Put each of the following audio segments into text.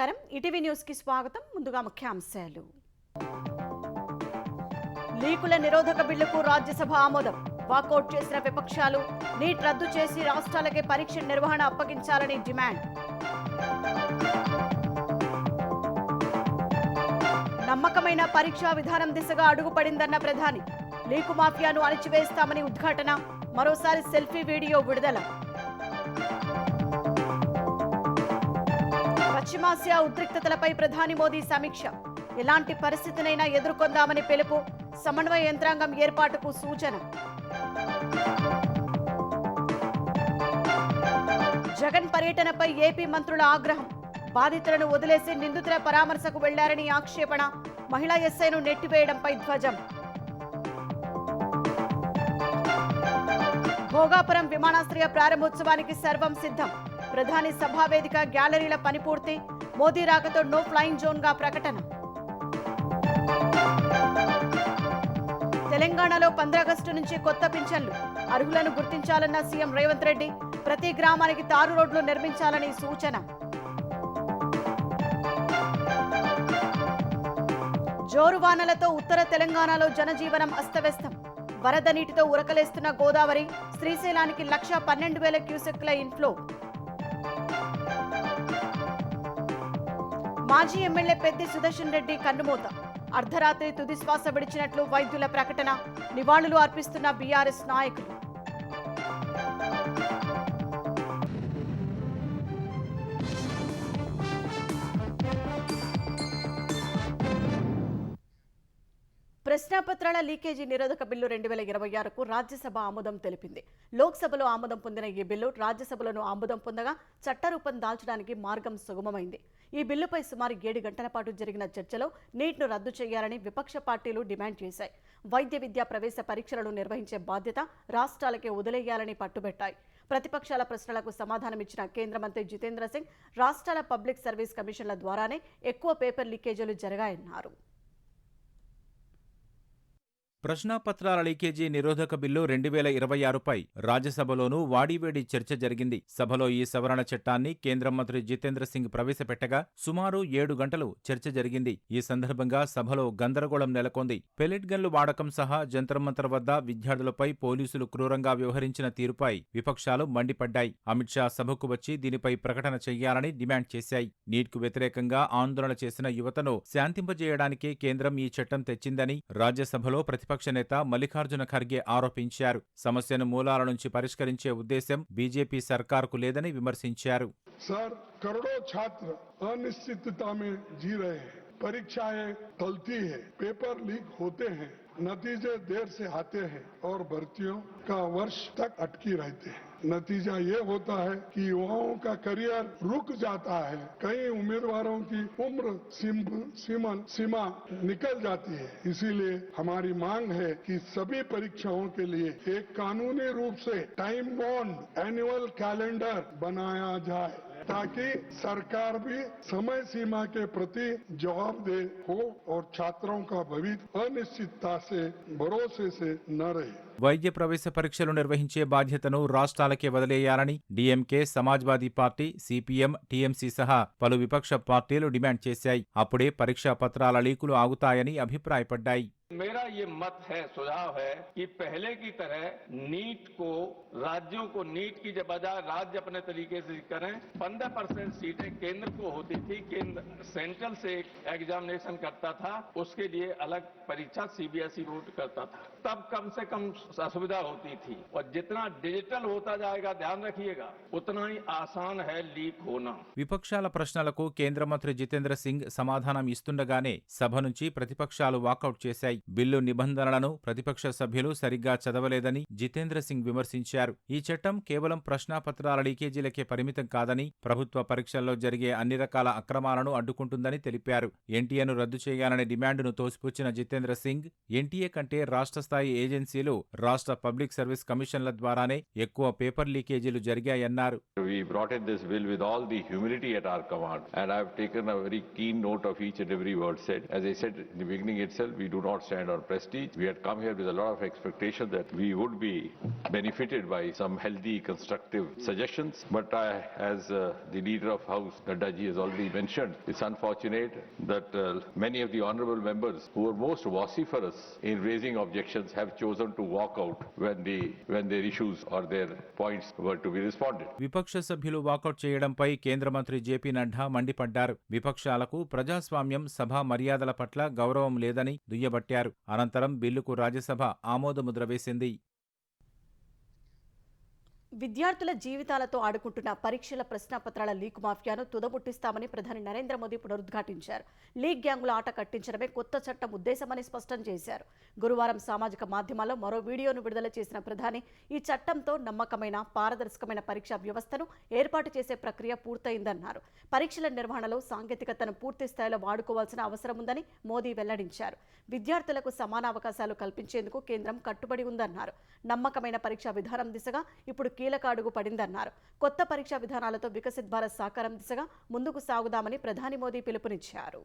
నమస్కారం ETV news కి స్వాగతం. ముందుగా ముఖ్యాంశాలు. లీకుల నిరోధక బిల్లుకు రాజ్యసభ ఆమోదం. వాకౌట్ చేసిన విపక్షాలు నీట్ రద్దు చేసి రాష్ట్రాలకే పరీక్ష నిర్వహణ అప్పగించాలని డిమాండ్. నమ్మకమైన పరీక్షా విధానం దిశగా అడుగుపడిందన్న ప్రధాని. లీకు మాఫియాను అణిచివేస్తామని ఉద్ఘాటన. మరోసారి సెల్ఫీ వీడియో విడుదల. పశ్చిమాసియా ఉద్రిక్తతలపై ప్రధాని మోదీ సమీక్ష. ఎలాంటి పరిస్థితినైనా ఎదుర్కొందామని పిలుపు. సమన్వయ యంత్రాంగం ఏర్పాటుకు సూచన. జగన్ పర్యటనపై ఏపీ మంత్రుల ఆగ్రహం. బాధితులను వదిలేసి నిందితుల పరామర్శకు వెళ్లారని ఆక్షేపణ. మహిళా ఎస్ఐను నెట్టివేయడంపై ధ్వజం. భోగాపురం విమానాశ్రయ ప్రారంభోత్సవానికి సర్వం సిద్ధం. ప్రధాని సభావేదిక గ్యాలరీల పని పూర్తి. మోదీ రాకతో నో ఫ్లైయింగ్ జోన్ గా ప్రకటన. తెలంగాణలో 15 ఆగస్టు నుంచి కొత్త పింఛన్లు. అర్హులను గుర్తించాలన్న సీఎం రేవంత్ రెడ్డి. ప్రతి గ్రామానికి తారు రోడ్లు నిర్మించాలని సూచన. జోరు వానలతో ఉత్తర తెలంగాణలో జనజీవనం అస్తవ్యస్తం. వరద నీటితో ఉరకలేస్తున్న గోదావరి. శ్రీశైలానికి 1,12,000 క్యూసెక్ల ఇన్ఫ్లో. మాజీ ఎమ్మెల్యే పెద్ది సుదర్శన్ రెడ్డి కన్నుమూత. అర్ధరాత్రి తుదిశ్వాస విడిచినట్లు వైద్యుల ప్రకటన. నివాళులు అర్పిస్తున్న బీఆర్ఎస్ నాయకులు. ప్రశ్నాపత్రాల లీకేజీ నిరోధక బిల్లు 2026కు రాజ్యసభ ఆమోదం తెలిపింది. లోక్సభలో ఆమోదం పొందిన ఈ బిల్లు రాజ్యసభలోనూ ఆమోదం పొందగా చట్టరూపం దాల్చడానికి మార్గం సుగమమైంది. ఈ బిల్లుపై సుమారు 7 గంటల పాటు జరిగిన చర్చలో నీట్ను రద్దు చేయాలని విపక్ష పార్టీలు డిమాండ్ చేశాయి. వైద్య విద్యా ప్రవేశ పరీక్షలను నిర్వహించే బాధ్యత రాష్ట్రాలకే వదిలేయాలని పట్టుబట్టాయి. ప్రతిపక్షాల ప్రశ్నలకు సమాధానమిచ్చిన కేంద్ర మంత్రి జితేంద్ర సింగ్ రాష్ట్రాల పబ్లిక్ సర్వీస్ కమిషన్ల ద్వారానే ఎక్కువ పేపర్ లీకేజీలు జరిగాయన్నారు. ప్రశ్నాపత్రాల లీకేజీ నిరోధక బిల్లు 2026పై రాజ్యసభలోనూ వాడివేడి చర్చ జరిగింది. సభలో ఈ సవరణ చట్టాన్ని కేంద్ర మంత్రి జితేంద్ర సింగ్ ప్రవేశపెట్టగా సుమారు 7 గంటలు చర్చ జరిగింది. ఈ సందర్భంగా సభలో గందరగోళం నెలకొంది. పెలెట్ గన్లు వాడకం సహా జంతర్మంతర్ వద్ద విద్యార్థులపై పోలీసులు క్రూరంగా వ్యవహరించిన తీరుపై విపక్షాలు మండిపడ్డాయి. అమిత్ షా సభకు వచ్చి దీనిపై ప్రకటన చెయ్యాలని డిమాండ్ చేశాయి. నీట్కు వ్యతిరేకంగా ఆందోళన చేసిన యువతను శాంతింపజేయడానికే కేంద్రం ఈ చట్టం తెచ్చిందని రాజ్యసభలో ప్రతిపక్ష నేత మల్లికార్జున ఖర్గే ఆరోపించారు. సమస్యను మూలాల నుంచి పరిష్కరించే ఉద్దేశం బీజేపీ సర్కార్కు లేదని విమర్శించారు. సర్, కరోడో ఛాత్ర అనిశ్చితता में जी रहे हैं, परीक्षाएं टलती है, पेपर लीक होते हैं, नतीजे देर से आते हैं और भर्तियों का वर्ष तक अटकी रहते हैं. नतीजा ये होता है कि युवाओं का करियर रुक जाता है. कई उम्मीदवारों की उम्र सीमा निकल जाती है. इसीलिए हमारी मांग है कि सभी परीक्षाओं के लिए एक कानूनी रूप से टाइम बाउंड एनुअल कैलेंडर बनाया जाए ताकि सरकार भी समय सीमा के प्रति जवाबदेह हो और छात्रों का भविष्य अनिश्चितता से भरोसे से न रहे. వైద్య ప్రవేశ పరీక్షలు నిర్వహించే బాధ్యతను రాష్ట్రాలకే వదిలేయాలని డీఎంకే, సమాజ్వాదీ పార్టీ, సిపిఎం, టీఎంసీ సహా పలు విపక్ష పార్టీలు డిమాండ్ చేశాయి. అప్పుడే పరీక్షా పత్రాల లీకులు ఆగుతాయని అభిప్రాయపడ్డాయి. मेरा ये मत है, सुझाव है कि पहले की तरह नीट को राज्यों को नीट की बजाय राज्य अपने तरीके से करें. 15% सीटें केंद्र को होती थी. केंद्र सेंट्रल से एग्जामिनेशन करता था, उसके लिए अलग परीक्षा सीबीएसई बोर्ड करता था. तब कम से कम असुविधा होती थी. और जितना डिजिटल होता जाएगा, ध्यान रखिएगा, उतना ही आसान है लीक होना. విపక్షాల ప్రశ్నలకు కేంద్ర మంత్రి జితేంద్ర సింగ్ సమాధానం ఇస్తుండగానే సభ నుంచి ప్రతిపక్షాలు వాకౌట్ చేశాయి. బిల్లు నిబంధనలను ప్రతిపక్ష సభ్యులు సరిగ్గా చదవలేదని జితేంద్ర సింగ్ విమర్శించారు. ఈ చట్టం కేవలం ప్రశ్నాపత్రాల లీకేజీలకే పరిమితం కాదని, ప్రభుత్వ పరీక్షల్లో జరిగే అన్ని రకాల అక్రమాలను అడ్డుకుంటుందని తెలిపారు. ఎన్టీఏను రద్దు చేయాలనే డిమాండును తోసిపుచ్చిన జితేంద్ర సింగ్ ఎన్టీఏ కంటే రాష్ట్ర స్థాయి ఏజెన్సీలు, రాష్ట్ర పబ్లిక్ సర్వీస్ కమిషన్ల ద్వారానే ఎక్కువ paper లీకేజీలు జరిగాయన్నారు. We brought in this bill with all the humility at our command, and I've taken a very keen note of each and every word said. As I said in the beginning itself, we do not stand on prestige. We had come here with a lot of expectation that we would be benefited by some healthy, constructive suggestions. But as the leader of House, Nadda ji, has already mentioned, it's unfortunate that many of the honorable members who were most vociferous in raising objections have chosen to walk out when their issues or their points were to be responded. విపక్ష సభ్యులు walkout చేయడంపై కేంద్ర మంత్రి JP Nadda మండిపడ్డారు. విపక్షాలకు ప్రజాస్వామ్యం, సభా మర్యాదల పట్ల గౌరవం లేదని దుయ్యబట్టారు. అనంతరం బిల్లుకు రాజ్యసభ ఆమోదముద్ర వేసింది. విద్యార్థుల జీవితాలతో ఆడుకుంటున్న పరీక్షల ప్రశ్నాపత్రాల లీక్ మాఫియాను తుదముట్టిస్తామని ప్రధాని నరేంద్ర మోదీ పునరుద్ఘాటించారు. లీక్ గ్యాంగుల ఆట కట్టించడమే కొత్త చట్టం ఉద్దేశమని స్పష్టం చేశారు. గురువారం సామాజిక మాధ్యమాల్లో మరో వీడియోను విడుదల చేసిన ప్రధాని ఈ చట్టంతో నమ్మకమైన, పారదర్శకమైన పరీక్షా వ్యవస్థను ఏర్పాటు చేసే ప్రక్రియ పూర్తయిందన్నారు. పరీక్షల నిర్వహణలో సాంకేతికతను పూర్తి స్థాయిలో వాడుకోవాల్సిన అవసరం ఉందని మోదీ వెల్లడించారు. విద్యార్థులకు సమాన అవకాశాలు కల్పించేందుకు కేంద్రం కట్టుబడి ఉందన్నారు. నమ్మకమైన పరీక్షా విధానం దిశగా ఇప్పుడు కీలక అడుగు పడిందన్నారు. కొత్త పరీక్షా విధానాలతో వికసిత్ భారత్ సాకారం దిశగా ముందుకు సాగుదామని ప్రధాని మోదీ పిలుపునిచ్చారు.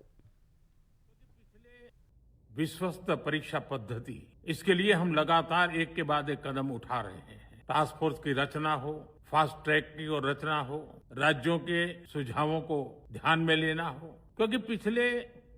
विश्वस्त परीक्षा पद्धति, इसके लिए हम लगातार एक के बाद एक कदम उठा रहे हैं. टास्क फोर्स की रचना हो, फास्ट ट्रैक की और रचना हो, राज्यों के सुझावों को ध्यान में लेना हो, क्योंकि पिछले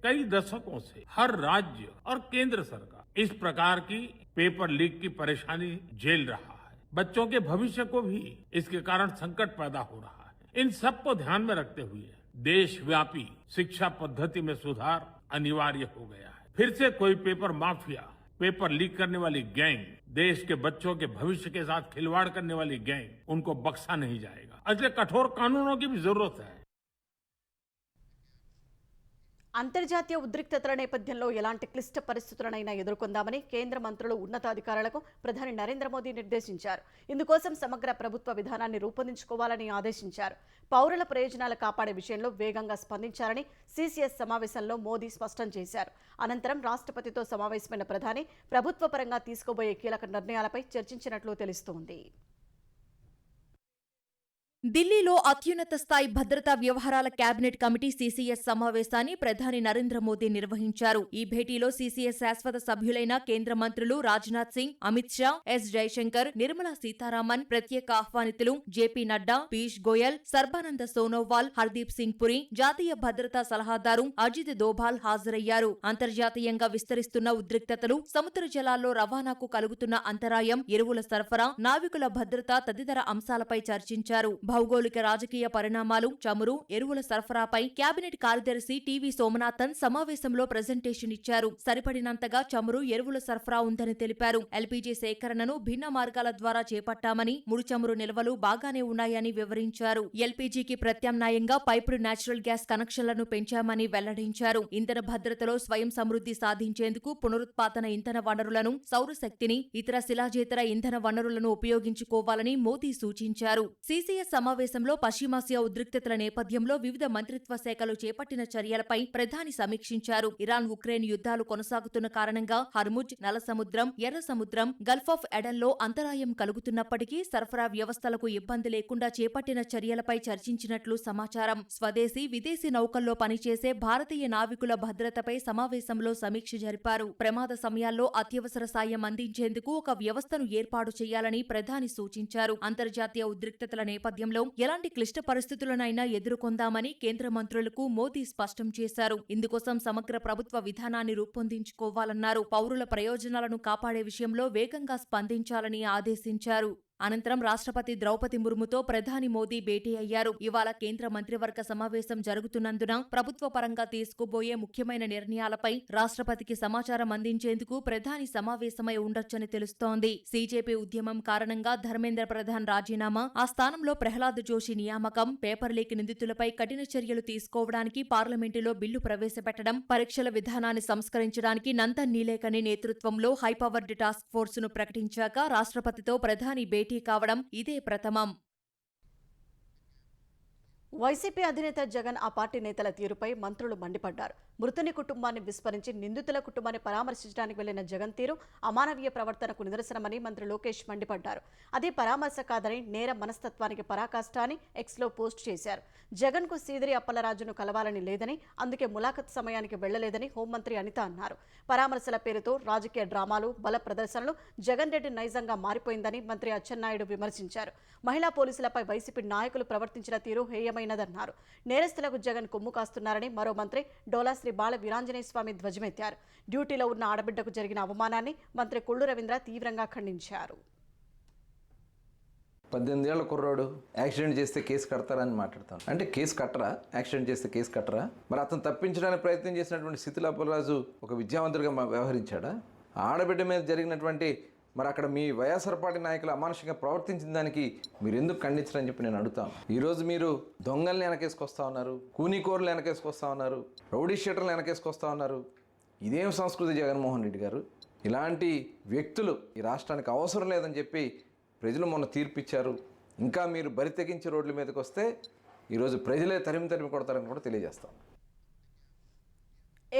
कई दशकों से हर राज्य और केंद्र सरकार इस प्रकार की पेपर लीक की परेशानी झेल रहा है. बच्चों के भविष्य को भी इसके कारण संकट पैदा हो रहा है. इन सब को ध्यान में रखते हुए देशव्यापी शिक्षा पद्धति में सुधार अनिवार्य हो गया है. फिर से कोई पेपर माफिया, पेपर लीक करने वाली गैंग, देश के बच्चों के भविष्य के साथ खिलवाड़ करने वाली गैंग, उनको बख्शा नहीं जाएगा. इसलिए कठोर कानूनों की भी जरूरत है. అంతర్జాతీయ ఉద్రిక్తతల నేపథ్యంలో ఎలాంటి క్లిష్ట పరిస్థితులనైనా ఎదుర్కొందామని కేంద్ర మంత్రులు, ఉన్నతాధికారులకు ప్రధాని నరేంద్ర మోదీ నిర్దేశించారు. ఇందుకోసం సమగ్ర ప్రభుత్వ విధానాన్ని రూపొందించుకోవాలని ఆదేశించారు. పౌరుల ప్రయోజనాలు కాపాడే విషయంలో వేగంగా స్పందించాలని సీసీఎస్ సమావేశంలో మోదీ స్పష్టం చేశారు. అనంతరం రాష్ట్రపతితో సమావేశమైన ప్రధాని ప్రభుత్వ పరంగా తీసుకోబోయే కీలక నిర్ణయాలపై చర్చించినట్లు తెలుస్తోంది. ఢిల్లీలో అత్యున్నత స్థాయి భద్రతా వ్యవహారాల కేబినెట్ కమిటీ సీసీఎస్ సమావేశాన్ని ప్రధాని నరేంద్ర మోదీ నిర్వహించారు. ఈ భేటీలో సీసీఎస్ శాశ్వత సభ్యులైన కేంద్ర మంత్రులు రాజ్నాథ్ సింగ్, అమిత్ షా, ఎస్ జైశంకర్, నిర్మలా సీతారామన్, ప్రత్యేక ఆహ్వానితులు జేపీ నడ్డా, పీయూష్ గోయల్, సర్బానంద సోనోవాల్, హర్దీప్ సింగ్ పురి, జాతీయ భద్రతా సలహాదారు అజిత్ దోభాల్ హాజరయ్యారు. అంతర్జాతీయంగా విస్తరిస్తున్న ఉద్రిక్తతలు, సముద్ర జలాల్లో రవాణాకు కలుగుతున్న అంతరాయం, ఎరువుల సరఫరా, నావికుల భద్రత తదితర అంశాలపై చర్చించారు. భౌగోళిక రాజకీయ పరిణామాలు, చమురు, ఎరువుల సరఫరాపై కేబినెట్ కార్యదర్శి టీవీ సోమనాథన్ సమావేశంలో ప్రెజెంటేషన్ ఇచ్చారు. సరిపడినంతగా చమురు, ఎరువుల సరఫరా ఉందని తెలిపారు. ఎల్పీజీ సేకరణను భిన్న మార్గాల ద్వారా చేపట్టామని, ముడి చమురు నిల్వలు బాగానే ఉన్నాయని వివరించారు. ఎల్పీజీకి ప్రత్యామ్నాయంగా పైపుడు నేచురల్ గ్యాస్ కనెక్షన్లను పెంచామని వెల్లడించారు. ఇంధన భద్రతలో స్వయం సమృద్ధి సాధించేందుకు పునరుత్పాదన ఇంధన వనరులను, సౌరశక్తిని, ఇతర శిలాజేతర ఇంధన వనరులను ఉపయోగించుకోవాలని మోదీ సూచించారు. సీసీఎస్ సమావేశంలో పశ్చిమాసియా ఉద్రిక్తతల నేపథ్యంలో వివిధ మంత్రిత్వ శాఖలు చేపట్టిన చర్యలపై ప్రధాని సమీక్షించారు. ఇరాన్ ఉక్రెయిన్ యుద్ధాలు కొనసాగుతున్న కారణంగా హర్ముజ్, నల్ల సముద్రం, ఎర్ర సముద్రం, గల్ఫ్ ఆఫ్ ఎడన్లో అంతరాయం కలుగుతున్నప్పటికీ సరఫరా వ్యవస్థలకు ఇబ్బంది లేకుండా చేపట్టిన చర్యలపై చర్చించినట్లు సమాచారం. స్వదేశీ, విదేశీ నౌకల్లో పనిచేసే భారతీయ నావికుల భద్రతపై సమావేశంలో సమీక్ష జరిపారు. ప్రమాద సమయాల్లో అత్యవసర సాయం అందించేందుకు ఒక వ్యవస్థను ఏర్పాటు చేయాలని ప్రధాని సూచించారు. అంతర్జాతీయ ఉద్రిక్తతల నేపథ్యంలో ఎలాంటి క్లిష్ట పరిస్థితులనైనా ఎదుర్కొందామని కేంద్ర మంత్రులకు మోదీ స్పష్టం చేశారు. ఇందుకోసం సమగ్ర ప్రభుత్వ విధానాన్ని రూపొందించుకోవాలన్నారు. పౌరుల ప్రయోజనాలను కాపాడే విషయంలో వేగంగా స్పందించాలని ఆదేశించారు. అనంతరం రాష్ట్రపతి ద్రౌపది ముర్ముతో ప్రధాని మోదీ భేటీ అయ్యారు. ఇవాళ కేంద్ర మంత్రివర్గ సమావేశం జరుగుతున్నందున ప్రభుత్వ పరంగా తీసుకోబోయే ముఖ్యమైన నిర్ణయాలపై రాష్ట్రపతికి సమాచారం అందించేందుకు ప్రధాని సమావేశమై ఉండొచ్చని తెలుస్తోంది. సీజేపీ ఉద్యమం కారణంగా ధర్మేంద్ర ప్రధాన్ రాజీనామా, ఆ స్థానంలో ప్రహ్లాద్ జోషి నియామకం, పేపర్ లీక్ నిందితులపై కఠిన చర్యలు తీసుకోవడానికి పార్లమెంటులో బిల్లు ప్రవేశపెట్టడం, పరీక్షల విధానాన్ని సంస్కరించడానికి నందన్ నీలేకని నేతృత్వంలో హైపవర్డ్ టాస్క్ ఫోర్సును ప్రకటించాక రాష్ట్రపతితో ప్రధాని భేటీ కావడం ఇదే ప్రథమం. వైసీపీ అధినేత జగన్ ఆ పార్టీ నేతల తీరుపై మంత్రులు మండిపడ్డారు. మృతుని కుటుంబాన్ని విస్మరించి నిందితుల కుటుంబాన్ని పరామర్శించడానికి వెళ్లిన జగన్ తీరు అమానవీయ ప్రవర్తనకు నిదర్శనమని మంత్రి లోకేష్ మండిపడ్డారు. అది పరామర్శ కాదని నేర మనస్తత్వానికి పరాకాష్ట అని ఎక్స్లో పోస్ట్ చేశారు. జగన్ కు సీదిరి అప్పలరాజును కలవాలని లేదని, అందుకే ములాఖత్ సమయానికి వెళ్లలేదని హోంమంత్రి అనిత అన్నారు. పరామర్శల పేరుతో రాజకీయ డ్రామాలు, బల ప్రదర్శనలు జగన్ రెడ్డి నైజంగా మారిపోయిందని మంత్రి అచ్చెన్నాయుడు విమర్శించారు. మహిళా పోలీసులపై వైసీపీ నాయకులు ప్రవర్తించిన తీరు హేయమైనదన్నారు. నేరస్తులకు జగన్ కొమ్ము కాస్తున్నారని మరో మంత్రి డోలా శ్రీ బాల వీరాంజనేయ స్వామి ధ్వజమెత్తారు. డ్యూటీలో ఉన్న ఆడబిడ్డకు జరిగిన అవమానాన్ని మంత్రి కొల్లు రవీంద్ర తీవ్రంగా ఖండించారు. 18 ఏళ్ల కుర్రాడు యాక్సిడెంట్ చేస్తే కేసు కడతారని మాట్లాడతాను. అంటే కేసు కట్టరా? యాక్సిడెంట్ చేస్తే కేసు కట్టరా? మరి అతను తప్పించడానికి ప్రయత్నం చేసినటువంటి సీదిరి అప్పలరాజు ఒక విద్యావంతుడిగా వ్యవహరించాడా? ఆడబిడ్డ మీద జరిగినటువంటి మరి అక్కడ మీ వైఎస్ఆర్ పార్టీ నాయకులు అమానుషంగా ప్రవర్తించిన దానికి మీరు ఎందుకు ఖండించరని చెప్పి నేను అడుగుతాను. ఈరోజు మీరు దొంగల్ని వెనకేసుకొస్తా ఉన్నారు, కూనీకోరులు వెనకేసుకొస్తా ఉన్నారు, రౌడీ షీటర్లు వెనకేసుకొస్తా ఉన్నారు. ఇదేం సంస్కృతి జగన్మోహన్ రెడ్డి గారు? ఇలాంటి వ్యక్తులు ఈ రాష్ట్రానికి అవసరం లేదని చెప్పి ప్రజలు మొన్న తీర్పిచ్చారు. ఇంకా మీరు బరి తెగించి రోడ్ల మీదకి వస్తే ఈరోజు ప్రజలే తరిమి కొడతారని కూడా తెలియజేస్తాం.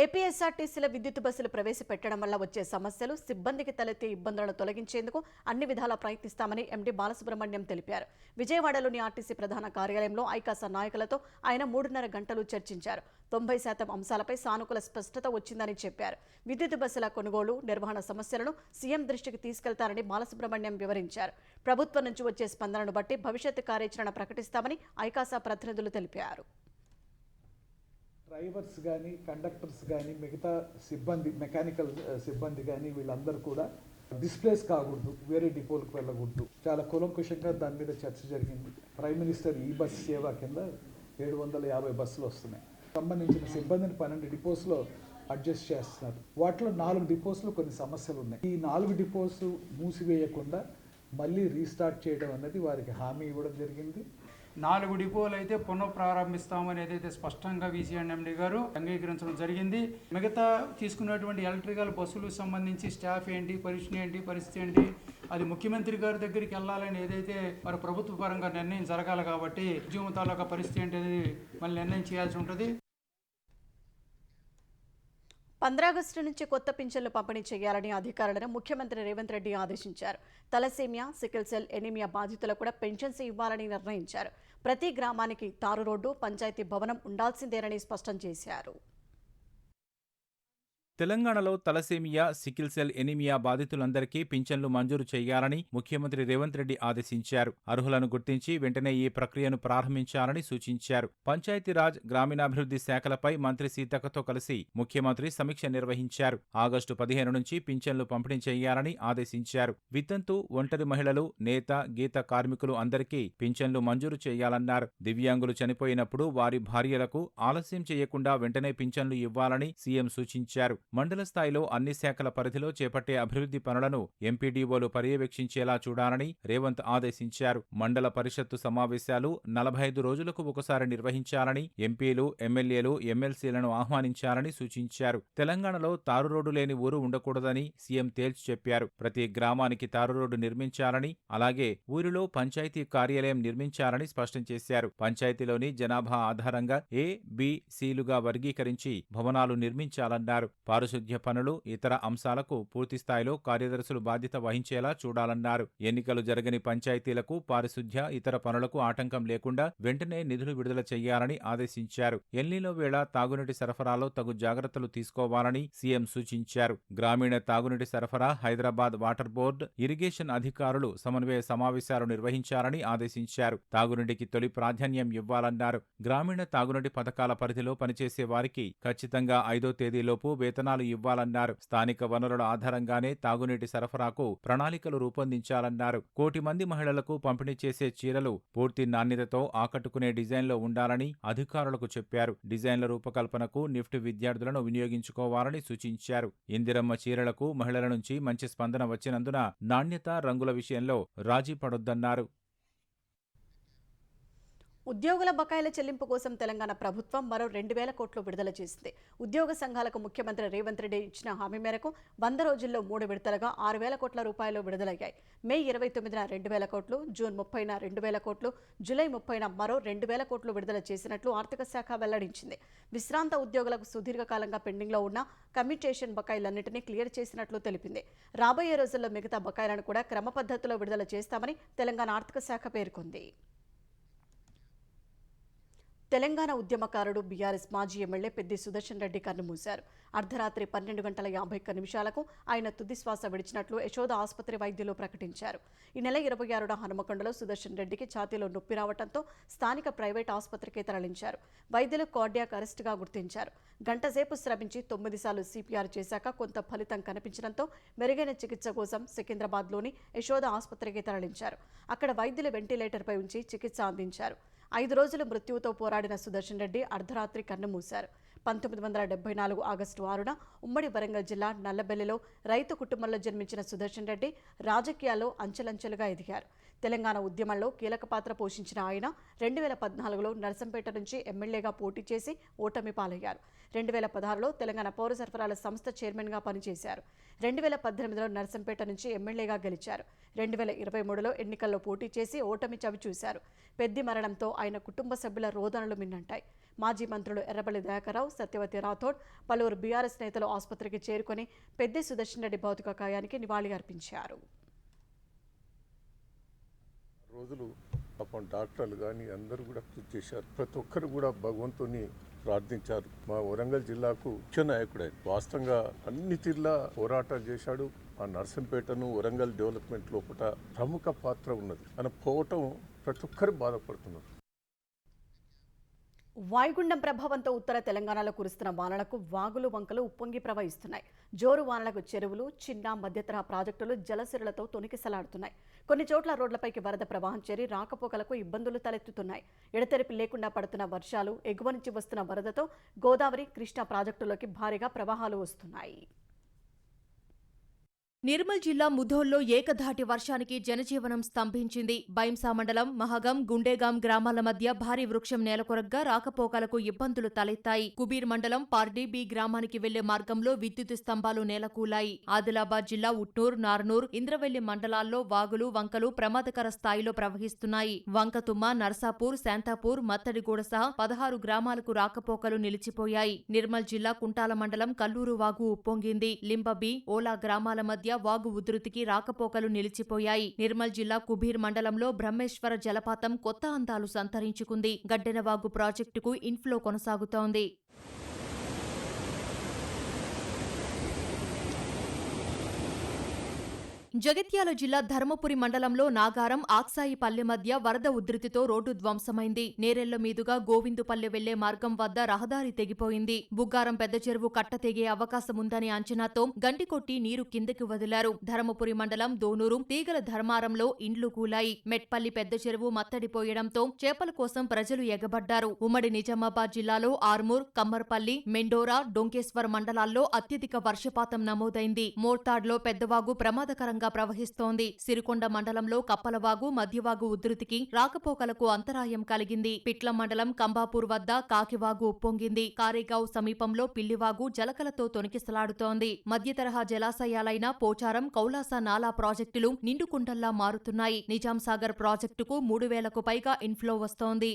ఏపీఎస్ఆర్టీసీల విద్యుత్ బస్సులు ప్రవేశపెట్టడం వల్ల వచ్చే సమస్యలు, సిబ్బందికి తలెత్తే ఇబ్బందులను తొలగించేందుకు అన్ని విధాలా ప్రయత్నిస్తామని ఎండీ బాలసుబ్రహ్మణ్యం తెలిపారు. విజయవాడలోని ఆర్టీసీ ప్రధాన కార్యాలయంలో ఐకాసా నాయకులతో ఆయన 3.5 గంటలు చర్చించారు. 90% అంశాలపై సానుకూల స్పష్టత వచ్చిందని చెప్పారు. విద్యుత్ బస్సుల కొనుగోలు, నిర్వహణ సమస్యలను సీఎం దృష్టికి తీసుకెళ్తారని బాలసుబ్రహ్మణ్యం వివరించారు. ప్రభుత్వం నుంచి వచ్చే స్పందనను బట్టి భవిష్యత్తు కార్యాచరణ ప్రకటిస్తామని ఐకాసా ప్రతినిధులు తెలిపారు. డ్రైవర్స్ కానీ, కండక్టర్స్ కానీ, మిగతా సిబ్బంది, మెకానికల్ సిబ్బంది కానీ వీళ్ళందరూ కూడా డిస్ప్లేస్ కాకూడదు, వేరే డిపోలకు వెళ్ళకూడదు. చాలా కూలంకుషంగా దాని మీద చర్చ జరిగింది. ప్రైమ్ మినిస్టర్ ఈ బస్ సేవ కింద 750 బస్సులు వస్తున్నాయి. సంబంధించిన సిబ్బందిని 12 డిపోస్లో అడ్జస్ట్ చేస్తున్నారు. వాటిలో 4 డిపోస్లో కొన్ని సమస్యలు ఉన్నాయి. ఈ 4 డిపోస్ మూసివేయకుండా మళ్ళీ రీస్టార్ట్ చేయడం అనేది వారికి హామీ ఇవ్వడం జరిగింది. 4 డిపోలు అయితే పునఃప్రారంభిస్తామని ఏదైతే స్పష్టంగా వీసీఎండీ గారు అంగీకరించడం జరిగింది. మిగతా తీసుకున్నటువంటి ఎలక్ట్రికల్ బస్సులకు సంబంధించి స్టాఫ్ ఏంటి, పరిస్థితి ఏంటి, అది ముఖ్యమంత్రి గారి దగ్గరికి వెళ్ళాలని ఏదైతే మరి ప్రభుత్వ పరంగా నిర్ణయం జరగాలి. కాబట్టి ఉద్యమం తాలూకా పరిస్థితి ఏంటి అనేది మళ్ళీ నిర్ణయం చేయాల్సి ఉంటుంది. 15 ఆగస్టు నుంచి కొత్త పింఛన్లు పంపిణీ చేయాలని అధికారులను ముఖ్యమంత్రి రేవంత్ రెడ్డి ఆదేశించారు. తలసేమియా, సికిల్ సెల్ ఎనీమియా బాధితులకు కూడా పెన్షన్స్ ఇవ్వాలని నిర్ణయించారు. ప్రతి గ్రామానికి తారు రోడ్డు, పంచాయతీ భవనం ఉండాల్సిందేనని స్పష్టం చేశారు. తెలంగాణలో తలసేమియా, సికిల్ సెల్ ఎనీమియా బాధితులందరికీ పింఛన్లు మంజూరు చేయాలని ముఖ్యమంత్రి రేవంత్ రెడ్డి ఆదేశించారు. అర్హులను గుర్తించి వెంటనే ఈ ప్రక్రియను ప్రారంభించాలని సూచించారు. పంచాయతీరాజ్, గ్రామీణాభివృద్ధి శాఖలపై మంత్రి సీతక్కతో కలిసి ముఖ్యమంత్రి సమీక్ష నిర్వహించారు. ఆగస్టు 15 నుంచి పింఛన్లు పంపిణీ చేయాలని ఆదేశించారు. వితంతు, ఒంటరి మహిళలు, నేత, గీత కార్మికులు అందరికీ పింఛన్లు మంజూరు చేయాలన్నారు. దివ్యాంగులు చనిపోయినప్పుడు వారి భార్యలకు ఆలస్యం చేయకుండా వెంటనే పింఛన్లు ఇవ్వాలని సీఎం సూచించారు. మండల స్థాయిలో అన్ని శాఖల పరిధిలో చేపట్టే అభివృద్ధి పనులను ఎంపీడీఓలు పర్యవేక్షించేలా చూడాలని రేవంత్ ఆదేశించారు. మండల పరిషత్తు సమావేశాలు 45 రోజులకు ఒకసారి నిర్వహించాలని, ఎంపీలు, ఎమ్మెల్యేలు, ఎమ్మెల్సీలను ఆహ్వానించాలని సూచించారు. తెలంగాణలో తారు రోడ్డు లేని ఊరు ఉండకూడదని సీఎం తేల్చి చెప్పారు. ప్రతి గ్రామానికి తారు రోడ్డు నిర్మించాలని, అలాగే ఊరిలో పంచాయతీ కార్యాలయం నిర్మించాలని స్పష్టం చేశారు. పంచాయతీలోని జనాభా ఆధారంగా ఏ, బి, సిలుగా వర్గీకరించి భవనాలు నిర్మించాలన్నారు. పారిశుధ్య పనులు, ఇతర అంశాలకు పూర్తిస్థాయిలో కార్యదర్శులు బాధ్యత వహించేలా చూడాలన్నారు. ఎన్నికలు జరగని పంచాయతీలకు పారిశుధ్య, ఇతర పనులకు ఆటంకం లేకుండా వెంటనే నిధులు విడుదల చేయాలని ఆదేశించారు. ఎల్నినో వేళ తాగునీటి సరఫరాలో తగు జాగ్రత్తలు తీసుకోవాలని సీఎం సూచించారు. గ్రామీణ తాగునీటి సరఫరా, హైదరాబాద్ వాటర్ బోర్డు, ఇరిగేషన్ అధికారులు సమన్వయ సమావేశాలు నిర్వహించాలని ఆదేశించారు. తాగునీటికి తొలి ప్రాధాన్యం ఇవ్వాలన్నారు. గ్రామీణ తాగునీటి పథకాల పరిధిలో పనిచేసే వారికి ఖచ్చితంగా 5వ తేదీలోపు వేతనాలు ఇవ్వాలన్నారు. స్థానిక వనరుల ఆధారంగానే తాగునీటి సరఫరాకు ప్రణాళికలు రూపొందించాలన్నారు. 1 కోటి మంది మహిళలకు పంపిణీ చేసే చీరలు పూర్తి నాణ్యతతో ఆకట్టుకునే డిజైన్లో ఉండాలని అధికారులకు చెప్పారు. డిజైన్ల రూపకల్పనకు నిఫ్ట్ విద్యార్థులను వినియోగించుకోవాలని సూచించారు. ఇందిరమ్మ చీరలకు మహిళల నుంచి మంచి స్పందన వచ్చినందున నాణ్యత, రంగుల విషయంలో రాజీ పడొద్దన్నారు. ఉద్యోగుల బకాయిల చెల్లింపు కోసం తెలంగాణ ప్రభుత్వం మరో 2,000 కోట్లు విడుదల చేసింది. ఉద్యోగ సంఘాలకు ముఖ్యమంత్రి రేవంత్ రెడ్డి ఇచ్చిన హామీ మేరకు 100 రోజుల్లో 3 విడతలుగా 6,000 కోట్ల రూపాయలు విడుదలయ్యాయి. మే 29న 2,000 కోట్లు, జూన్ 30న 2,000 కోట్లు, జూలై 30న మరో 2,000 కోట్లు విడుదల చేసినట్లు ఆర్థిక శాఖ వెల్లడించింది. విశ్రాంత ఉద్యోగులకు సుదీర్ఘకాలంగా పెండింగ్లో ఉన్న కమ్యూటేషన్ బకాయిలన్నింటినీ క్లియర్ చేసినట్లు తెలిపింది. రాబోయే రోజుల్లో మిగతా బకాయిలను కూడా క్రమ పద్ధతిలో విడుదల చేస్తామని తెలంగాణ ఆర్థిక శాఖ పేర్కొంది. తెలంగాణ ఉద్యమకారుడు బీఆర్ఎస్ మాజీ ఎమ్మెల్యే పెద్ది సుదర్శన్ రెడ్డి కన్నుమూశారు. అర్ధరాత్రి 12:51 ఆయన తుది శ్వాస విడిచినట్లు యశోద ఆసుపత్రి వైద్యులు ప్రకటించారు. ఈ నెల 26న హనుమకొండలో సుదర్శన్ రెడ్డికి ఛాతీలో నొప్పి రావడంతో స్థానిక ప్రైవేట్ ఆసుపత్రికి తరలించారు. వైద్యులు కార్డియాక్ అరెస్ట్గా గుర్తించారు. గంటసేపు శ్రమించి 9 సార్లు సిపిఆర్ చేశాక కొంత ఫలితం కనిపించడంతో మెరుగైన చికిత్స కోసం సికింద్రాబాద్లోని యశోద ఆసుపత్రికి తరలించారు. అక్కడ వైద్యులు వెంటిలేటర్పై ఉంచి చికిత్స అందించారు. 5 రోజులు మృత్యువుతో పోరాడిన సుదర్శన్ రెడ్డి అర్ధరాత్రి కన్నుమూశారు. 1974 ఆగస్టు 6న ఉమ్మడి వరంగల్ జిల్లా నల్లబెల్లిలో రైతు కుటుంబంలో జన్మించిన సుదర్శన్ రెడ్డి రాజకీయాల్లో అంచెలంచెలుగా ఎదిగారు. తెలంగాణ ఉద్యమంలో కీలక పాత్ర పోషించిన ఆయన 2014లో నర్సంపేట నుంచి ఎమ్మెల్యేగా పోటీ చేసి ఓటమి పాలయ్యారు. 2016లో తెలంగాణ పౌర సరఫరాల సంస్థ చైర్మన్గా పనిచేశారు. 2018లో నర్సంపేట నుంచి ఎమ్మెల్యేగా గెలిచారు. 2023లో ఎన్నికల్లో పోటీ చేసి ఓటమి చవిచూశారు. పెద్ది మరణంతో ఆయన కుటుంబ సభ్యుల రోదనలు మిన్నంటాయి. మాజీ మంత్రులు ఎర్రబెల్లి దయాకర్రావు, సత్యవతి రాథోడ్, పలువురు బీఆర్ఎస్ నేతలు ఆసుపత్రికి చేరుకొని పెద్ది సుదర్శన్ రెడ్డి భౌతిక కాయానికి నివాళి అర్పించారు. రోజులు పాపం డాక్టర్లు కానీ అందరూ కూడా కృషి చేశారు. ప్రతి ఒక్కరు కూడా భగవంతుని ప్రార్థించారు. మా వరంగల్ జిల్లాకు ముఖ్య నాయకుడు ఆయన. వాస్తవంగా అన్ని తీర్లా పోరాటాలు చేశాడు. ఆ నర్సంపేటను వరంగల్ డెవలప్మెంట్ లోపల ప్రముఖ పాత్ర ఉన్నది. ఆయన పోవటం ప్రతి ఒక్కరు బాధపడుతున్నారు. వాయుగుండం ప్రభావంతో ఉత్తర తెలంగాణలో కురుస్తున్న వానలకు వాగులు వంకలు ఉప్పొంగి ప్రవహిస్తున్నాయి. జోరు వానలకు చెరువులు, చిన్న మధ్యతరహా ప్రాజెక్టులు జలసిరులతో తొణికిసలాడుతున్నాయి. కొన్ని చోట్ల రోడ్లపైకి వరద ప్రవాహం చేరి రాకపోకలకు ఇబ్బందులు తలెత్తుతున్నాయి. ఎడతెరిపి లేకుండా పడుతున్న వర్షాలు, ఎగువ నుంచి వస్తున్న వరదతో గోదావరి, కృష్ణా ప్రాజెక్టులోకి భారీగా ప్రవాహాలు వస్తున్నాయి. నిర్మల్ జిల్లా ముధోల్లో ఏకధాటి వర్షానికి జనజీవనం స్తంభించింది. బైంసా మండలం మహగం, గుండేగాం గ్రామాల మధ్య భారీ వృక్షం నేలకొరగ్గా రాకపోకలకు ఇబ్బందులు తలెత్తాయి. కుబీర్ మండలం పార్డీబీ గ్రామానికి వెళ్లే మార్గంలో విద్యుత్ స్తంభాలు నేలకూలాయి. ఆదిలాబాద్ జిల్లా ఉట్నూర్, నార్నూర్, ఇంద్రవెల్లి మండలాల్లో వాగులు, వంకలు ప్రమాదకర స్థాయిలో ప్రవహిస్తున్నాయి. వంకతుమ్మ, నర్సాపూర్, శాంతాపూర్, మత్తడిగూడ సహా 16 గ్రామాలకు రాకపోకలు నిలిచిపోయాయి. నిర్మల్ జిల్లా కుంటాల మండలం కల్లూరు వాగు ఉప్పొంగింది. లింబబి, ఓలా గ్రామాల మధ్య వాగు ఉధృతికి రాకపోకలు నిలిచిపోయాయి. నిర్మల్ జిల్లా కుబీర్ మండలంలో బ్రహ్మేశ్వర జలపాతం కొత్త అందాలు సంతరించుకుంది. గడ్డెనవాగు ప్రాజెక్టుకు ఇన్ఫ్లో కొనసాగుతోంది. జగిత్యాల జిల్లా ధర్మపురి మండలంలో నాగారం, ఆక్సాయిపల్లె మధ్య వరద ఉధృతితో రోడ్డు ధ్వంసమైంది. నేరెళ్ల మీదుగా గోవిందుపల్లె వెళ్లే మార్గం వద్ద రహదారి తెగిపోయింది. బుగ్గారం పెద్ద చెరువు కట్ట తెగే అవకాశముందనే అంచనాతో గంటి కొట్టి నీరు కిందకి వదిలారు. ధర్మపురి మండలం దోనూరు, తీగల ధర్మారంలో ఇండ్లు కూలాయి. మెట్పల్లి పెద్ద చెరువు మత్తడిపోయడంతో చేపల కోసం ప్రజలు ఎగబడ్డారు. ఉమ్మడి నిజామాబాద్ జిల్లాలో ఆర్మూర్, కమ్మర్పల్లి, మెండోరా, డొంకేశ్వర్ మండలాల్లో అత్యధిక వర్షపాతం నమోదైంది. మోర్తాడ్లో పెద్దవాగు ప్రమాదకరంగా ప్రవహిస్తోంది. సిరికొండ మండలంలో కప్పలవాగు, మధ్యవాగు ఉధృతికి రాకపోకలకు అంతరాయం కలిగింది. పిట్లం మండలం కంబాపూర్ వద్ద కాకివాగు ఉప్పొంగింది. కారేగావ్ సమీపంలో పిల్లివాగు జలకలతో తొణికిసలాడుతోంది. మధ్యతరహా జలాశయాలైన పోచారం, కౌలాస నాలా ప్రాజెక్టులు నిండుకుండల్లా మారుతున్నాయి. నిజాంసాగర్ ప్రాజెక్టుకు 3,000కు పైగా ఇన్ఫ్లో వస్తోంది.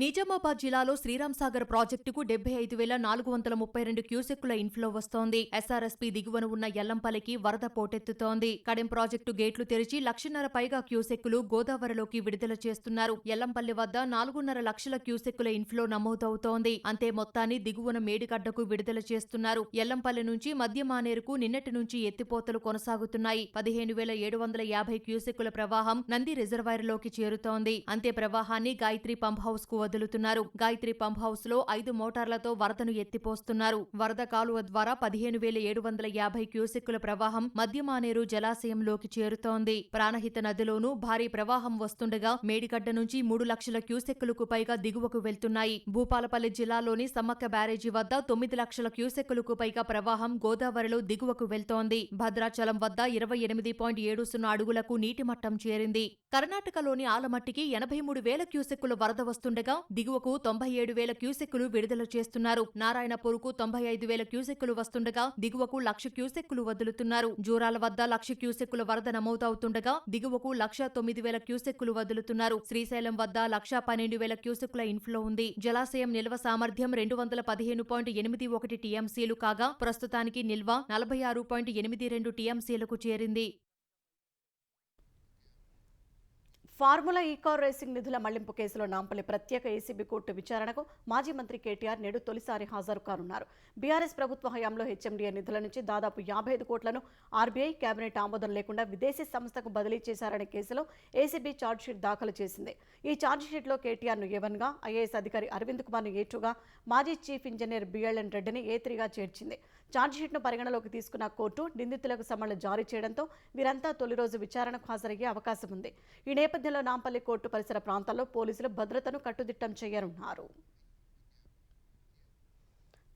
నిజామాబాద్ జిల్లాలో శ్రీరాంసాగర్ ప్రాజెక్టుకు 75,432 క్యూసెక్కుల ఇన్ఫ్లో వస్తోంది. ఎస్ఆర్ఎస్పీ దిగువన ఉన్న ఎల్లంపల్లికి వరద పోటెత్తుతోంది. కడెం ప్రాజెక్టు గేట్లు తెరిచి 1,50,000 పైగా క్యూసెక్కులు గోదావరిలోకి విడుదల చేస్తున్నారు. ఎల్లంపల్లి వద్ద 4.5 లక్షల క్యూసెక్కుల ఇన్ఫ్లో నమోదవుతోంది. అంతే మొత్తాన్ని దిగువన మేడిగడ్డకు విడుదల చేస్తున్నారు. ఎల్లంపల్లి నుంచి మధ్య మానేరుకు నిన్నటి నుంచి ఎత్తిపోతలు కొనసాగుతున్నాయి. 15,750 క్యూసెక్కుల ప్రవాహం నంది రిజర్వాయర్లోకి చేరుతోంది. అంతే ప్రవాహాన్ని గాయత్రి పంప్ హౌస్ కు వదులుతున్నారు. గాయత్రి పంప్ హౌస్ లో 5 మోటార్లతో వరదను ఎత్తిపోస్తున్నారు. వరద కాలువ ద్వారా 15,750 క్యూసెక్కుల ప్రవాహం మధ్యమానేరు జలాశయంలోకి చేరుతోంది. ప్రాణహిత నదిలోనూ భారీ ప్రవాహం వస్తుండగా మేడిగడ్డ నుంచి 3 లక్షల క్యూసెక్కులకు పైగా దిగువకు వెళ్తున్నాయి. భూపాలపల్లి జిల్లాలోని సమ్మక్క బ్యారేజీ వద్ద 9 లక్షల క్యూసెక్కులకు పైగా ప్రవాహం గోదావరిలో దిగువకు వెళ్తోంది. భద్రాచలం వద్ద 28.70 అడుగులకు నీటి మట్టం చేరింది. కర్ణాటకలోని ఆలమట్టికి 83,000 క్యూసెక్కుల వరద వస్తుండగా దిగువకు 97,000 క్యూసెక్కులు విడుదల చేస్తున్నారు. నారాయణపూర్కు 95,000 క్యూసెక్కులు వస్తుండగా దిగువకు 1,00,000 క్యూసెక్కులు వదులుతున్నారు. జూరాల వద్ద 1,00,000 క్యూసెక్కుల వరద నమోదవుతుండగా దిగువకు 1,09,000 క్యూసెక్కులు వదులుతున్నారు. శ్రీశైలం వద్ద 1,12,000 క్యూసెక్కుల ఇన్ఫ్లో ఉంది. జలాశయం నిల్వ సామర్థ్యం 215.81 టీఎంసీలు కాగా ప్రస్తుతానికి నిల్వ 46.82 టీఎంసీలకు చేరింది. ఫార్ములా ఈ-కార్ రేసింగ్ నిధుల మళ్లింపు కేసులో నాంపల్లి ప్రత్యేక ఏసీబీ కోర్టు విచారణకు మాజీ మంత్రి కేటీఆర్ నేడు తొలిసారి హాజరు కానున్నారు. బీఆర్ఎస్ ప్రభుత్వ హయాంలో హెచ్ఎండీఏ నిధుల నుంచి దాదాపు 55 కోట్లను ఆర్బీఐ కేబినెట్ ఆమోదం లేకుండా విదేశీ సంస్థకు బదిలీ చేశారనే కేసులో ఏసీబీ ఛార్జ్షీట్ దాఖలు చేసింది. ఈ ఛార్జ్షీట్లో కేటీఆర్ను A1గా, ఐఏఎస్ అధికారి అరవింద్ కుమార్ను A2గా, మాజీ చీఫ్ ఇంజనీర్ బిఎల్ఎన్ రెడ్డిని A3గా చేర్చింది. ఛార్జ్షీట్ను పరిగణలోకి తీసుకున్న కోర్టు నిందితులకు సమన్లు జారీ చేయడంతో వీరంతా తొలి రోజు విచారణకు హాజరయ్యే అవకాశం ఉంది. ఈ నేపథ్యంలో నాంపల్లి కోర్టు పరిసర ప్రాంతాల్లో పోలీసులు భద్రతను కట్టుదిట్టం చేయనున్నారు.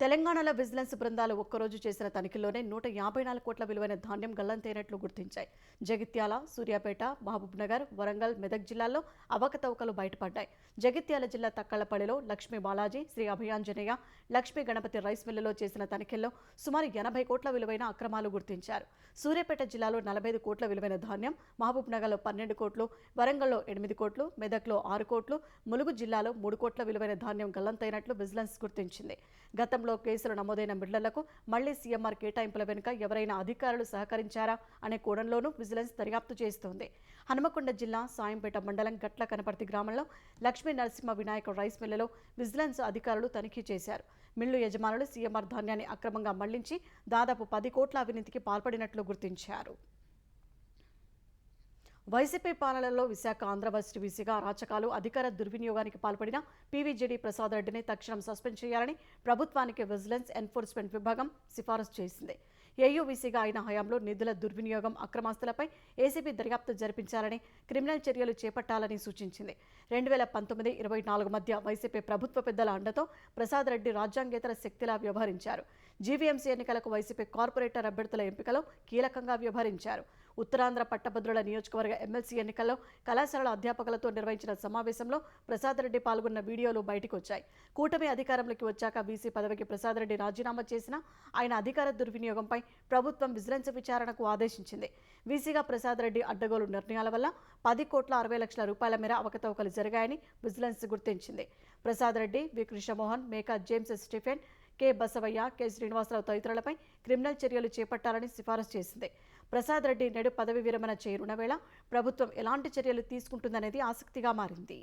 తెలంగాణలో విజిలెన్స్ బృందాలు ఒక్కరోజు చేసిన తనిఖీల్లోనే 154 కోట్ల విలువైన ధాన్యం గల్లంతైనట్లు గుర్తించాయి. జగిత్యాల, సూర్యాపేట, మహబూబ్నగర్, వరంగల్, మెదక్ జిల్లాల్లో అవకతవకలు బయటపడ్డాయి. జగిత్యాల జిల్లా తక్కళ్లపల్లిలో లక్ష్మీ బాలాజీ, శ్రీ అభయాంజనేయ, లక్ష్మీ గణపతి రైస్ మిల్లులో చేసిన తనిఖీల్లో సుమారు 80 కోట్ల విలువైన అక్రమాలు గుర్తించారు. సూర్యాపేట జిల్లాలో 45 కోట్ల విలువైన ధాన్యం, మహబూబ్నగర్లో 12 కోట్లు, వరంగల్లో 8 కోట్లు, మెదక్లో 6 కోట్లు, ములుగు జిల్లాలో 3 కోట్ల విలువైన ధాన్యం గల్లంతైనట్లు విజిలెన్స్ గుర్తించింది. గతంలో కేసులు నమోదైన మిల్లర్లకు మళ్లీ సీఎంఆర్ కేటాయింపుల వెనుక ఎవరైనా అధికారులు సహకరించారా అనే కోణంలోనూ విజిలెన్స్ దర్యాప్తు చేస్తోంది. హనుమకొండ జిల్లా సాయంపేట మండలం గట్ల కనపర్తి గ్రామంలో లక్ష్మీ నరసింహ వినాయక రైస్ మిల్లులో విజిలెన్స్ అధికారులు తనిఖీ చేశారు. మిల్లు యజమానులు సీఎంఆర్ ధాన్యాన్ని అక్రమంగా మళ్లించి దాదాపు 10 కోట్ల అవినీతికి పాల్పడినట్లు గుర్తించారు. వైసీపీ పాలనలో విశాఖ ఆంధ్రప్రదేశ్ వీసీగా అరాచకాలు, అధికార దుర్వినియోగానికి పాల్పడిన పీవీజేడీ ప్రసాద్ రెడ్డిని తక్షణం సస్పెండ్ చేయాలని ప్రభుత్వానికి విజిలెన్స్ ఎన్ఫోర్స్మెంట్ విభాగం సిఫారసు చేసింది. ఏయూవీసీగా అయిన హయాంలో నిధుల దుర్వినియోగం, అక్రమాస్తులపై ఏసీబీ దర్యాప్తు జరిపించాలని, క్రిమినల్ చర్యలు చేపట్టాలని సూచించింది. 2019-24 మధ్య వైసీపీ ప్రభుత్వ పెద్దల అండతో ప్రసాద్ రెడ్డి రాజ్యాంగేతర శక్తిలా వ్యవహరించారు. జీవీఎంసీ ఎన్నికలకు వైసీపీ కార్పొరేటర్ అభ్యర్థుల ఎంపికలో కీలకంగా వ్యవహరించారు. ఉత్తరాంధ్ర పట్టభద్రుల నియోజకవర్గ ఎమ్మెల్సీ ఎన్నికల్లో కళాశాలల అధ్యాపకులతో నిర్వహించిన సమావేశంలో ప్రసాద్ రెడ్డి పాల్గొన్న వీడియోలు బయటకొచ్చాయి. కూటమి అధికారంలోకి వచ్చాక వీసీ పదవికి ప్రసాద్ రెడ్డి రాజీనామా చేసినా ఆయన అధికార దుర్వినియోగంపై ప్రభుత్వం విజిలెన్స్ విచారణకు ఆదేశించింది. వీసీగా ప్రసాద్ రెడ్డి అడ్డగోలు నిర్ణయాల వల్ల 10 కోట్ల 60 లక్షల రూపాయల మేర అవకతవకలు జరిగాయని విజిలెన్స్ గుర్తించింది. Prasad Reddy, V Krishnamohan, Meka James Stephen, K Basavaiah, K Srinivasarao తదితరులపై క్రిమినల్ చర్యలు చేపట్టాలని సిఫారసు చేసింది. ప్రసాద్ రెడ్డి నేడు పదవి విరమణ చేయనున్న వేళ ప్రభుత్వం ఎలాంటి చర్యలు తీసుకుంటుందనేది ఆసక్తిగా మారింది.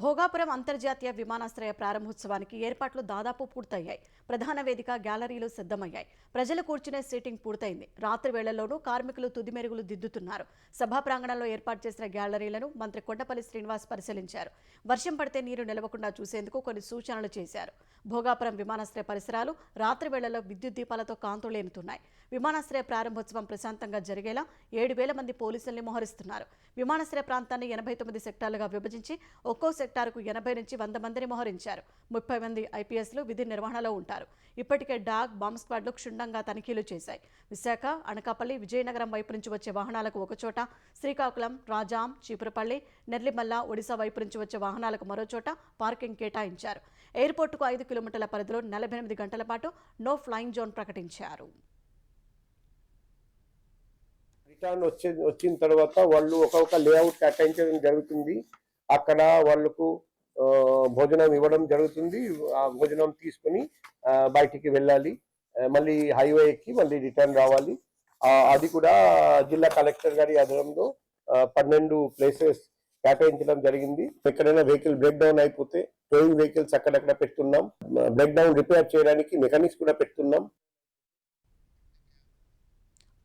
భోగాపురం అంతర్జాతీయ విమానాశ్రయ ప్రారంభోత్సవానికి ఏర్పాట్లు దాదాపు పూర్తయ్యాయి. ప్రధాన వేదిక, గ్యాలరీలు సిద్ధమయ్యాయి. ప్రజలు కూర్చునే సీటింగ్ పూర్తయింది. రాత్రి వేళల్లోనూ కార్మికులు తుది మెరుగులు దిద్దుతున్నారు. సభా ప్రాంగణంలో ఏర్పాటు చేసిన గ్యాలరీలను మంత్రి కొండపల్లి శ్రీనివాస్ పరిశీలించారు. వర్షం పడితే నీరు నిలవకుండా చూసేందుకు కొన్ని సూచనలు చేశారు. భోగాపురం విమానాశ్రయ పరిసరాలు రాత్రి వేళల్లో విద్యుత్ దీపాలతో కాంతులేనుతున్నాయి. విమానాశ్రయ ప్రారంభోత్సవం ప్రశాంతంగా జరిగేలా 7,000 మంది పోలీసుల్ని మోహరిస్తున్నారు. విమానాశ్రయ ప్రాంతాన్ని 89 సెక్టార్లుగా విభజించి ఒక్కో సెక్టార్కు 80 నుంచి 100 మందిని మోహరించారు. 30 మంది ఐపీఎస్లు విధి నిర్వహణలో ఉంటారు. ఇప్పటికే డాగ్, బాంబ్ స్క్వాడ్లు క్షుణ్ణంగా తనిఖీలు చేశాయి. విశాఖ, అనకాపల్లి, విజయనగరం వైపు నుంచి వచ్చే వాహనాలకు ఒకచోట, శ్రీకాకుళం, రాజాం, చీపురపల్లి, నెర్లిమల్ల, ఒడిశా వైపు నుంచి వచ్చే వాహనాలకు మరోచోట పార్కింగ్ కేటాయించారు. ఎయిర్పోర్టుకు 5 కిలోమీటర్ల పరిధిలో 48 గంటల పాటు నో ఫ్లైయింగ్ జోన్ ప్రకటించారు. రిటర్న్ వచ్చిన తర్వాత వాళ్ళు ఒక లేఅవుట్ కేటాయించడం జరుగుతుంది. అక్కడ వాళ్ళకు భోజనం ఇవ్వడం జరుగుతుంది. ఆ భోజనం తీసుకుని బయటికి వెళ్ళాలి. మళ్ళీ హైవే ఎక్కి మళ్ళీ రిటర్న్ రావాలి. అది కూడా జిల్లా కలెక్టర్ గారి ఆధ్వర్యంలో 12 ప్లేసెస్ కేటాయించడం జరిగింది. ఎక్కడైనా వెహికల్ బ్రేక్ డౌన్ అయిపోతే టోయింగ్ వెహికల్స్ అక్కడక్కడ పెట్టున్నాం. బ్రేక్ డౌన్ రిపేర్ చేయడానికి మెకానిక్స్ కూడా పెట్టున్నాం.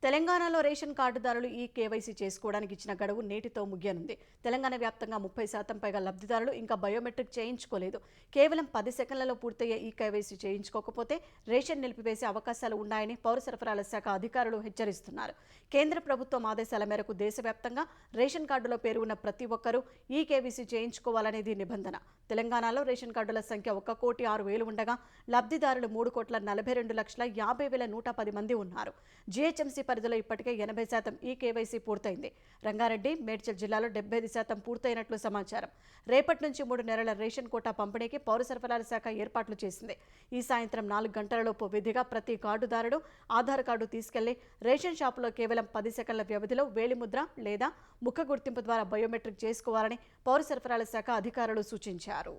తెలంగాణలో రేషన్ కార్డుదారులు ఈ కేవైసీ చేసుకోవడానికి ఇచ్చిన గడువు నేటితో ముగియనుంది. తెలంగాణ వ్యాప్తంగా 30% పైగా లబ్ధిదారులు ఇంకా బయోమెట్రిక్ చేయించుకోలేదు. కేవలం 10 సెకండ్లలో పూర్తయ్యే ఈ కేవైసీ చేయించుకోకపోతే రేషన్ నిలిపివేసే అవకాశాలు ఉన్నాయని పౌర సరఫరాల శాఖ అధికారులు హెచ్చరిస్తున్నారు. కేంద్ర ప్రభుత్వం ఆదేశాల మేరకు దేశవ్యాప్తంగా రేషన్ కార్డులో పేరు ఉన్న ప్రతి ఒక్కరూ ఈ కేవైసీ చేయించుకోవాలనేది నిబంధన. తెలంగాణలో రేషన్ కార్డుల సంఖ్య 1,06,000 ఉండగా లబ్ధిదారులు 3,42,50,110 మంది ఉన్నారు. జీహెచ్ఎంసీ పరిధిలో ఇప్పటికే 80% ఈ కేవైసీ పూర్తయింది. రంగారెడ్డి, మేడ్చల్ జిల్లాలో 75% పూర్తయినట్లు సమాచారం. రేపటి నుంచి 3 నెలల రేషన్ కోటా పంపిణీకి పౌర సరఫరాల శాఖ ఏర్పాట్లు చేసింది. ఈ సాయంత్రం 4 గంటలలోపు విధిగా ప్రతి కార్డుదారుడు ఆధార్ కార్డు తీసుకెళ్లి రేషన్ షాపులో కేవలం 10 సెకండ్ల వ్యవధిలో వేలిముద్ర లేదా ముఖ గుర్తింపు ద్వారా బయోమెట్రిక్ చేసుకోవాలని పౌర సరఫరాల శాఖ అధికారులు సూచించారు.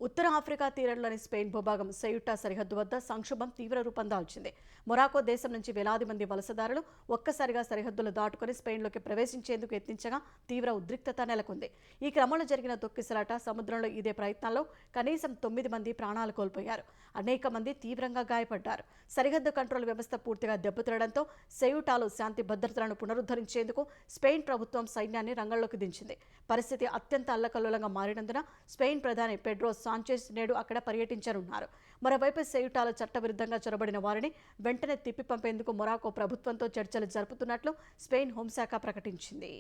ఉత్తర ఆఫ్రికా తీరంలోని స్పెయిన్ భూభాగం సెయుటా సరిహద్దు వద్ద సంక్షోభం తీవ్ర రూపం దాల్చింది. మొరాకో దేశం నుంచి వేలాది మంది వలసదారులు ఒక్కసారిగా సరిహద్దులు దాటుకుని స్పెయిన్లోకి ప్రవేశించేందుకు యత్నించగా తీవ్ర ఉద్రిక్తత నెలకొంది. ఈ క్రమంలో జరిగిన తొక్కిసలాట సముద్రంలో ఇదే ప్రయత్నంలో కనీసం 9 మంది ప్రాణాలు కోల్పోయారు. అనేక మంది తీవ్రంగా గాయపడ్డారు. సరిహద్దు కంట్రోల్ వ్యవస్థ పూర్తిగా దెబ్బతినడంతో సెయుటాలో శాంతి భద్రతలను పునరుద్ధరించేందుకు స్పెయిన్ ప్రభుత్వం సైన్యాన్ని రంగంలోకి దించింది. పరిస్థితి అత్యంత అల్లకల్లోలంగా మారినందున స్పెయిన్ ప్రధాని పెడ్రో సాంచెజ్ నేడు అక్కడ పర్యటించనున్నారు. మరోవైపు సెయుటాలో చట్టవిరుద్ధంగా చొరబడిన వారిని వెంటనే తిప్పి పంపేందుకు మొరాకో ప్రభుత్వంతో చర్చలు జరుపుతున్నట్లు స్పెయిన్ హోంశాఖ ప్రకటించింది.